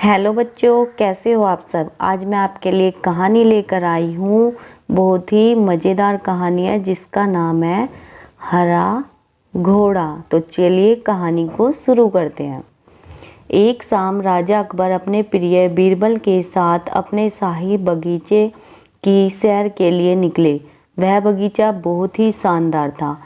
Hello बच्चों, कैसे हो आप सब। आज मैं आपके लिए एक कहानी लेकर आई हूँ। बहुत ही मज़ेदार कहानी है जिसका नाम है हरा घोड़ा। तो चलिए कहानी को शुरू करते हैं। एक शाम राजा अकबर अपने प्रिय बीरबल के साथ अपने शाही बगीचे की सैर के लिए निकले। वह बगीचा बहुत ही शानदार था।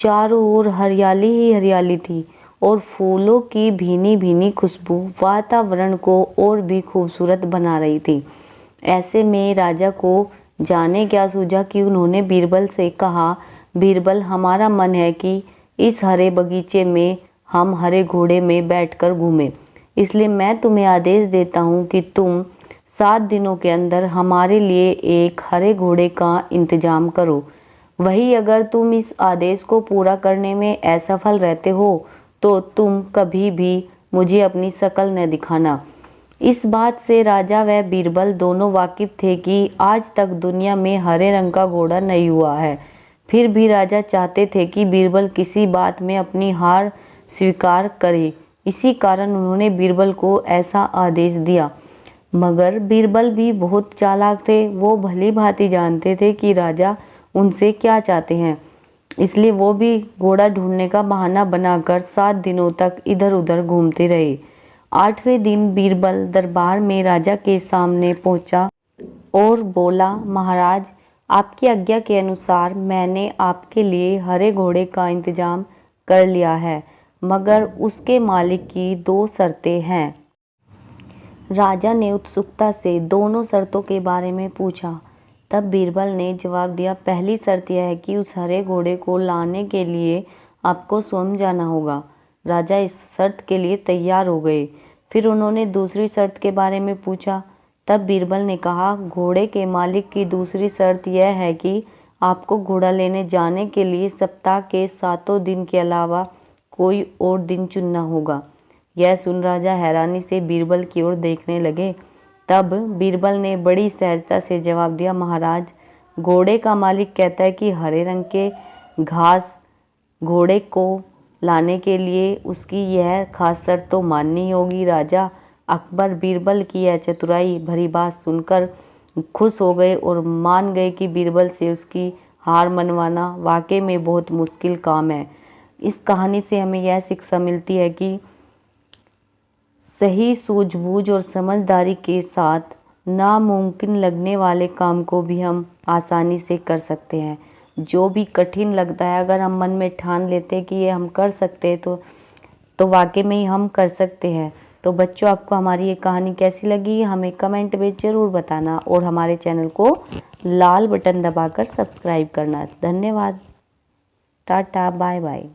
चारों ओर हरियाली ही हरियाली थी और फूलों की भीनी भीनी खुशबू वातावरण को और भी खूबसूरत बना रही थी। ऐसे में राजा को जाने क्या सूझा कि उन्होंने बीरबल से कहा, बीरबल, हमारा मन है कि इस हरे बगीचे में हम हरे घोड़े में बैठकर घूमें। इसलिए मैं तुम्हें आदेश देता हूँ कि तुम 7 दिनों के अंदर हमारे लिए एक हरे घोड़े का इंतजाम करो। वही अगर तुम इस आदेश को पूरा करने में असफल रहते हो तो तुम कभी भी मुझे अपनी शक्ल न दिखाना। इस बात से राजा व बीरबल दोनों वाकिफ थे कि आज तक दुनिया में हरे रंग का घोड़ा नहीं हुआ है। फिर भी राजा चाहते थे कि बीरबल किसी बात में अपनी हार स्वीकार करे। इसी कारण उन्होंने बीरबल को ऐसा आदेश दिया। मगर बीरबल भी बहुत चालाक थे। वो भली भांति जानते थे कि राजा उनसे क्या चाहते हैं। इसलिए वो भी घोड़ा ढूंढने का बहाना बनाकर 7 दिनों तक इधर उधर घूमते रहे। 8वें दिन बीरबल दरबार में राजा के सामने पहुंचा और बोला, महाराज, आपकी आज्ञा के अनुसार मैंने आपके लिए हरे घोड़े का इंतजाम कर लिया है, मगर उसके मालिक की 2 शर्तें हैं। राजा ने उत्सुकता से दोनों शर्तों के बारे में पूछा। तब बीरबल ने जवाब दिया, पहली शर्त यह है कि उस हरे घोड़े को लाने के लिए आपको स्वयं जाना होगा। राजा इस शर्त के लिए तैयार हो गए। फिर उन्होंने दूसरी शर्त के बारे में पूछा। तब बीरबल ने कहा, घोड़े के मालिक की दूसरी शर्त यह है कि आपको घोड़ा लेने जाने के लिए सप्ताह के 7 दिन के अलावा कोई और दिन चुनना होगा। यह सुन राजा हैरानी से बीरबल की ओर देखने लगे। तब बीरबल ने बड़ी सहजता से जवाब दिया, महाराज, घोड़े का मालिक कहता है कि हरे रंग के घास घोड़े को लाने के लिए उसकी यह खास शर्त तो माननी होगी। राजा अकबर बीरबल की यह चतुराई भरी बात सुनकर खुश हो गए और मान गए कि बीरबल से उसकी हार मनवाना वाकई में बहुत मुश्किल काम है। इस कहानी से हमें यह शिक्षा मिलती है कि सही सूझबूझ और समझदारी के साथ नामुमकिन लगने वाले काम को भी हम आसानी से कर सकते हैं। जो भी कठिन लगता है, अगर हम मन में ठान लेते हैं कि ये हम कर सकते हैं तो वाकई में ही हम कर सकते हैं। तो बच्चों, आपको हमारी ये कहानी कैसी लगी हमें कमेंट में ज़रूर बताना और हमारे चैनल को लाल बटन दबाकर सब्सक्राइब करना। धन्यवाद। टाटा, बाय बाय।